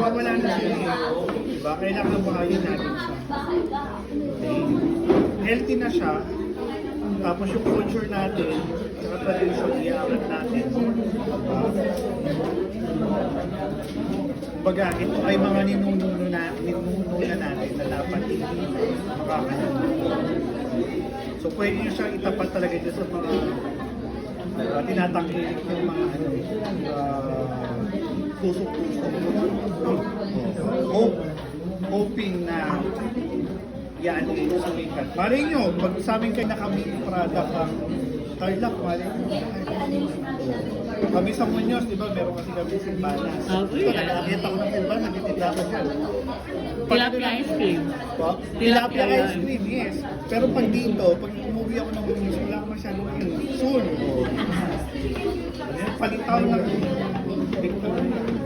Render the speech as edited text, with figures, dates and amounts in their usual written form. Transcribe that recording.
mawawala na siya. Diba? Kailangan buhayin natin siya. Okay. Healthy na siya. Tapos yung culture natin, saka tradition, i-aangat natin. Baga, ito ay mga ninuno na natin na dapat makakaroon. So pwede nyo siyang itapat talaga dyan sa mga tinatangkilik ng mga tusok-tusok. Hoping na yan ay sumikat. Malay nyo, pag sa amin kayo nakamini-product ang Tarlac, malay nyo. Kami sa Muñoz, di ba, meron kasi kami silbanas. Okay. Nakakita ko ng silbanas, nagtitinda ko dyan. Tilapia ice cream. Po? Tilapia ice cream, yes. Pero pag dito, pag umuwi ako ng Muñoz, wala ko masyadong soon. Palitaw ng Victoria.